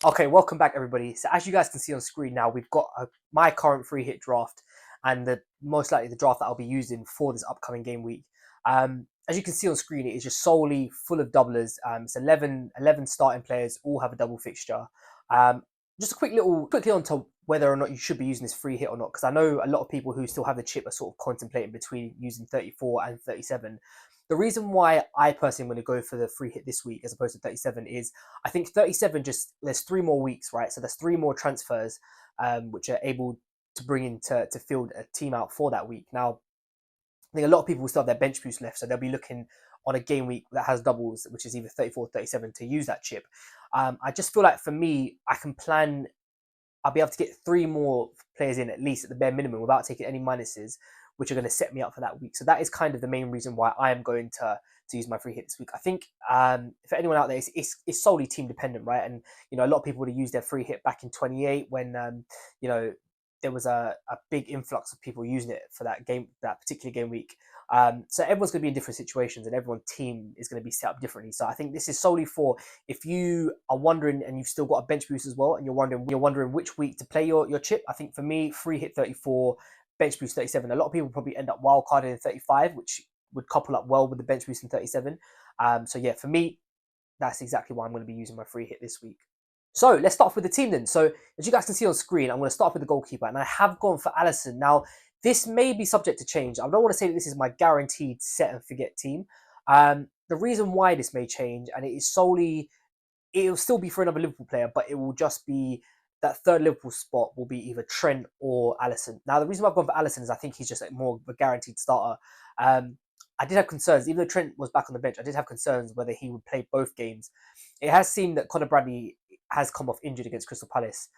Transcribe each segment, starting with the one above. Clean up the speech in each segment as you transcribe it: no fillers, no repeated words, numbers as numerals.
Okay, welcome back, everybody. So as you guys can see on screen now, we've got my current free hit draft and the most likely the draft that I'll be using for this upcoming game week. As you can see on screen, it is just solely full of doublers. It's 11 starting players, all have a double fixture. Um, just a quickly on to whether or not you should be using this free hit or not, because I know a lot of people who still have the chip are sort of contemplating between using 34 and 37. The reason why I personally am going to go for the free hit this week as opposed to 37 is I think 37 just there's 3 more weeks, right? So there's 3 more transfers which are able to bring in to field a team out for that week. Now, I think a lot of people will still have their bench boost left, so they'll be looking on a game week that has doubles, which is either 34 or 37, to use that chip. I just feel like for me, I'll be able to get 3 more players in at least at the bare minimum without taking any minuses, which are going to set me up for that week. So that is kind of the main reason why I am going to use my free hit this week. I think for anyone out there, it's solely team dependent, right? And a lot of people would have used their free hit back in 28 when you know there was a big influx of people using it for that particular game week. So everyone's going to be in different situations, and everyone's team is going to be set up differently. So I think this is solely for if you are wondering and you've still got a bench boost as well, and you're wondering which week to play your chip. I think for me, free hit 34, bench boost 37. A lot of people probably end up wildcarding in 35, which would couple up well with the bench boost in 37. So yeah, for me, that's exactly why I'm going to be using my free hit this week. So let's start off with the team then. So as you guys can see on screen, I'm going to start off with the goalkeeper, and I have gone for Alisson. Now, this may be subject to change. I don't want to say that this is my guaranteed set and forget team. The reason why this may change, and it'll still be for another Liverpool player, but it will just be that third Liverpool spot will be either Trent or Alisson. Now, the reason why I've gone for Alisson is I think he's just more of a guaranteed starter. I did have concerns, even though Trent was back on the bench, I did have concerns whether he would play both games. It has seemed that Conor Bradley has come off injured against Crystal Palace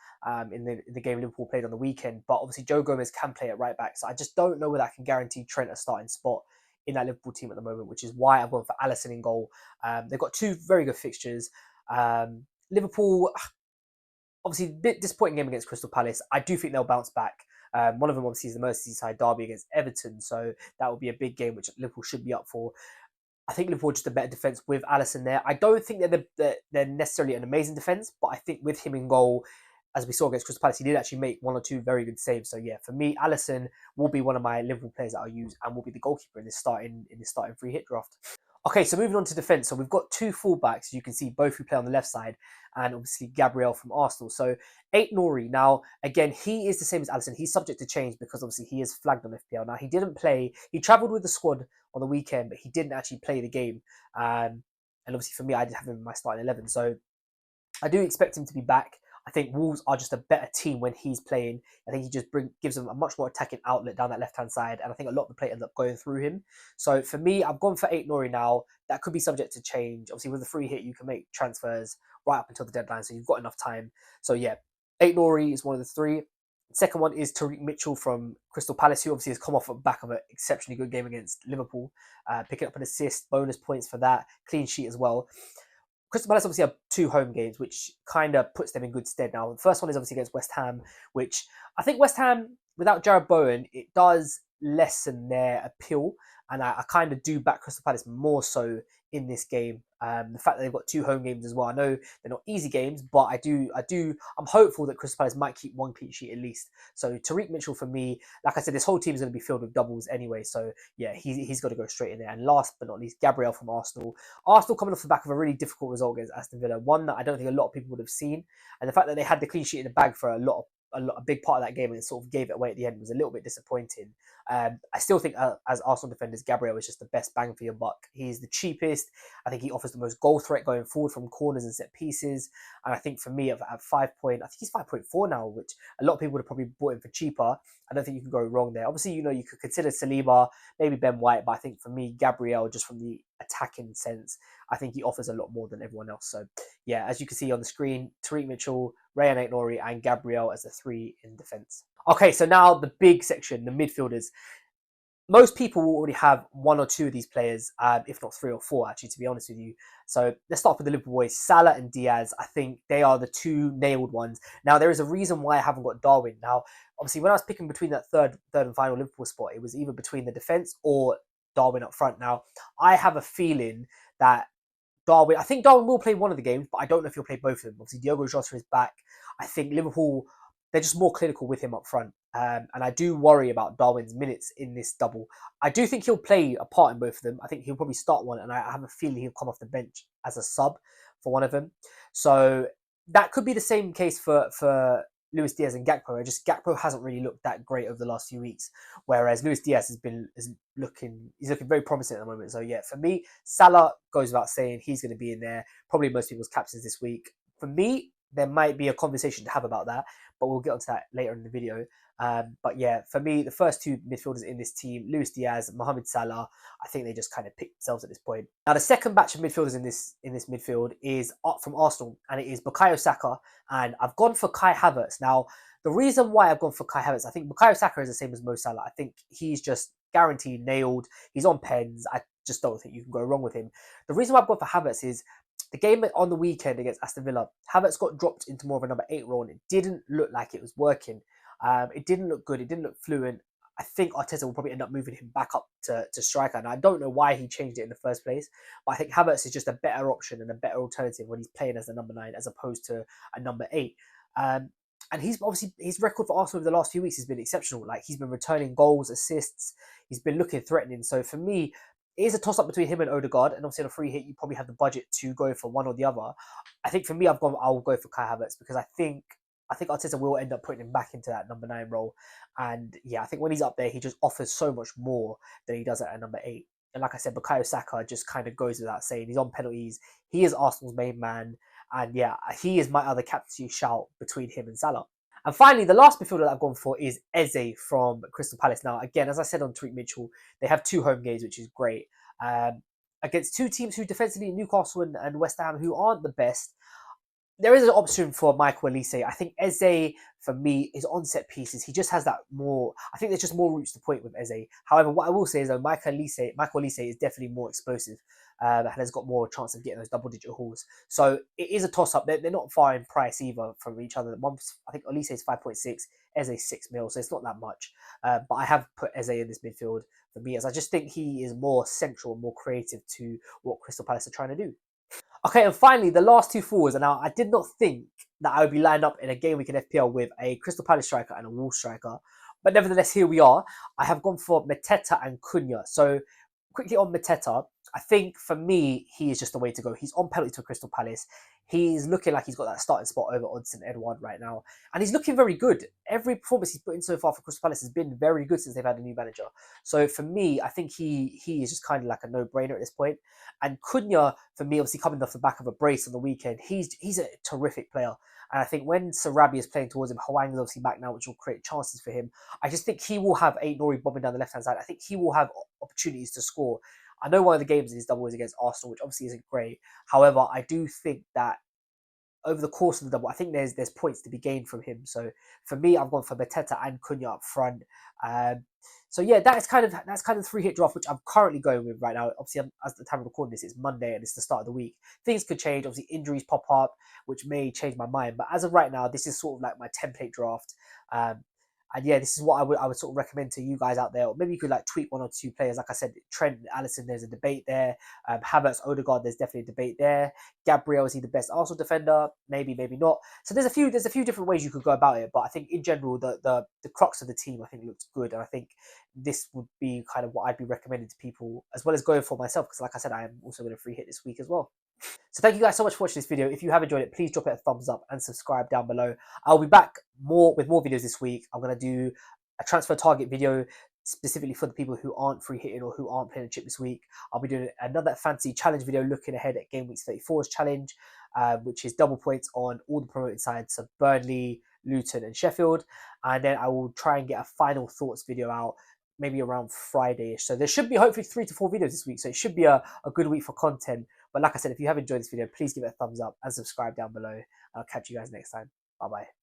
in the game Liverpool played on the weekend, but obviously Joe Gomez can play at right back, so I just don't know whether I can guarantee Trent a starting spot in that Liverpool team at the moment, which is why I've gone for Alisson in goal. They've got 2 very good fixtures. Liverpool, obviously, a bit disappointing game against Crystal Palace. I do think they'll bounce back. One of them obviously is the Merseyside derby against Everton, so that will be a big game which Liverpool should be up for. I think Liverpool are just a better defence with Alisson there. I don't think they're necessarily an amazing defence, but I think with him in goal, as we saw against Crystal Palace, he did actually make 1 or 2 very good saves. So yeah, for me, Alisson will be one of my Liverpool players that I'll use and will be the goalkeeper in this starting free hit draft. Okay, so moving on to defence. So we've got 2 fullbacks. You can see both who play on the left side, and obviously Gabriel from Arsenal. So Aït-Nouri. Now, again, he is the same as Alisson. He's subject to change because obviously he is flagged on FPL. Now, he didn't play. He travelled with the squad on the weekend, but he didn't actually play the game. And obviously for me, I did have him in my starting 11. So I do expect him to be back. I think Wolves are just a better team when he's playing. I think he just gives them a much more attacking outlet down that left-hand side, and I think a lot of the play ends up going through him. So for me, I've gone for Aït-Nouri now. That could be subject to change. Obviously, with the free hit, you can make transfers right up until the deadline, so you've got enough time. So yeah, Aït-Nouri is one of the 3. The second one is Tariq Mitchell from Crystal Palace, who obviously has come off the back of an exceptionally good game against Liverpool, picking up an assist, bonus points for that, clean sheet as well. Crystal Palace obviously have 2 home games, which kind of puts them in good stead now. The first one is obviously against West Ham, which I think West Ham, without Jared Bowen, it does lessen their appeal. And I kind of do back Crystal Palace more so in this game. The fact that they've got 2 home games as well. I know they're not easy games, but I'm hopeful that Crystal Palace might keep 1 clean sheet at least. So Tariq Mitchell for me, like I said, this whole team is going to be filled with doubles anyway. So yeah, he's got to go straight in there. And last but not least, Gabriel from Arsenal. Arsenal coming off the back of a really difficult result against Aston Villa, one that I don't think a lot of people would have seen. And the fact that they had the clean sheet in the bag for a big part of that game and sort of gave it away at the end was a little bit disappointing. I still think as Arsenal defenders, Gabriel is just the best bang for your buck. He's the cheapest. I think he offers the most goal threat going forward from corners and set pieces. And I think for me, at 5 point, I think he's 5.4 now, which a lot of people would have probably bought him for cheaper. I don't think you can go wrong there. Obviously, you could consider Saliba, maybe Ben White, but I think for me, Gabriel, just from the attacking sense, I think he offers a lot more than everyone else. So yeah, as you can see on the screen, Tariq Mitchell, Rayan Aït-Nouri, and Gabriel as the 3 in defence. Okay, so now the big section, the midfielders. Most people will already have 1 or 2 of these players, if not 3 or 4, actually, to be honest with you. So let's start with the Liverpool boys. Salah and Diaz, I think they are the 2 nailed ones. Now, there is a reason why I haven't got Darwin. Now, obviously, when I was picking between that third and final Liverpool spot, it was either between the defence or Darwin up front. Now, I have a feeling that Darwin. I think Darwin will play one of the games, but I don't know if he'll play both of them. Obviously, Diogo Jota is back. I think Liverpool, they're just more clinical with him up front. And I do worry about Darwin's minutes in this double. I do think he'll play a part in both of them. I think he'll probably start one, and I have a feeling he'll come off the bench as a sub for one of them. So that could be the same case for Luis Diaz and Gakpo. Just Gakpo hasn't really looked that great over the last few weeks, whereas Luis Diaz is looking very promising at the moment. So yeah, for me, Salah goes without saying he's going to be in there. Probably most people's captains this week. For me, there might be a conversation to have about that, but we'll get onto that later in the video. But yeah, for me, the first two midfielders in this team, Luis Diaz, Mohamed Salah, I think they just kind of picked themselves at this point. Now, the second batch of midfielders in this midfield is from Arsenal, and it is Bukayo Saka, and I've gone for Kai Havertz. Now, the reason why I've gone for Kai Havertz, I think Bukayo Saka is the same as Mo Salah. I think he's just guaranteed nailed. He's on pens. I just don't think you can go wrong with him. The reason why I've gone for Havertz is the game on the weekend against Aston Villa, Havertz got dropped into more of a number 8 role, and it didn't look like it was working. It didn't look good. It didn't look fluent. I think Arteta will probably end up moving him back up to striker. And I don't know why he changed it in the first place. But I think Havertz is just a better option and a better alternative when he's playing as the number 9 as opposed to a number 8. And he's obviously, his record for Arsenal over the last few weeks has been exceptional. Like, he's been returning goals, assists. He's been looking threatening. So for me, it is a toss-up between him and Odegaard. And obviously on a free hit, you probably have the budget to go for one or the other. I think for me, I'll go for Kai Havertz because I think Arteta will end up putting him back into that number 9 role. And yeah, I think when he's up there, he just offers so much more than he does at number 8. And like I said, Bukayo Saka just kind of goes without saying. He's on penalties. He is Arsenal's main man. And yeah, he is my other captaincy shout between him and Salah. And finally, the last midfielder that I've gone for is Eze from Crystal Palace. Now, again, as I said on Tweet Mitchell, they have 2 home games, which is great. Against 2 teams who defensively, Newcastle and West Ham, who aren't the best. There is an option for Michael Olise. I think Eze, for me, is on set pieces. He just has that more. I think there's just more routes to point with Eze. However, what I will say is that Michael Olise is definitely more explosive and has got more chance of getting those double-digit hauls. So it is a toss-up. They're not far in price either from each other. I think Olise is 5.6, Eze 6 mil, so it's not that much. But I have put Eze in this midfield for me, as I just think he is more central, more creative to what Crystal Palace are trying to do. Okay, and finally, the last 2 forwards. And now, I did not think that I would be lined up in a game week in FPL with a Crystal Palace striker and a Wolves striker. But nevertheless, here we are. I have gone for Mateta and Cunha. So, quickly on Mateta, I think for me, he is just the way to go. He's on penalty to Crystal Palace. He's looking like he's got that starting spot over Odsonne Edouard right now. And he's looking very good. Every performance he's put in so far for Crystal Palace has been very good since they've had a new manager. So for me, I think he is just kind of like a no-brainer at this point. And Cunha, for me, obviously coming off the back of a brace on the weekend, he's a terrific player. And I think when Sarabi is playing towards him, Hwang is obviously back now, which will create chances for him. I just think he will have Nori bobbing down the left-hand side. I think he will have opportunities to score. I know one of the games in his double is against Arsenal, which obviously isn't great. However, I do think that over the course of the double, I think there's points to be gained from him. So for me, I've gone for Mateta and Cunha up front. So yeah, that's kind of the 3-hit draft which I'm currently going with right now. Obviously, as the time of recording this, it's Monday and it's the start of the week. Things could change. Obviously, injuries pop up, which may change my mind. But as of right now, this is sort of like my template draft. And yeah, this is what I would sort of recommend to you guys out there. Or maybe you could like tweak 1 or 2 players. Like I said, Trent, Alisson, there's a debate there. Havertz, Odegaard, there's definitely a debate there. Gabriel, is he the best Arsenal defender? Maybe, maybe not. So there's a few different ways you could go about it. But I think in general, the crux of the team I think looks good, and I think this would be kind of what I'd be recommending to people, as well as going for myself, because like I said, I am also going to free hit this week as well. So thank you guys so much for watching this video. If you have enjoyed it, please drop it a thumbs up and subscribe down below. I'll be back with more videos this week. I'm going to do a transfer target video specifically for the people who aren't free hitting or who aren't playing a chip this week. I'll be doing another fancy challenge video looking ahead at Game Week 34's challenge, which is double points on all the promoted sides, so Burnley, Luton and Sheffield. And then I will try and get a final thoughts video out maybe around Friday-ish. So there should be hopefully 3 to 4 videos this week. So it should be a good week for content. But like I said, if you have enjoyed this video, please give it a thumbs up and subscribe down below. I'll catch you guys next time. Bye-bye.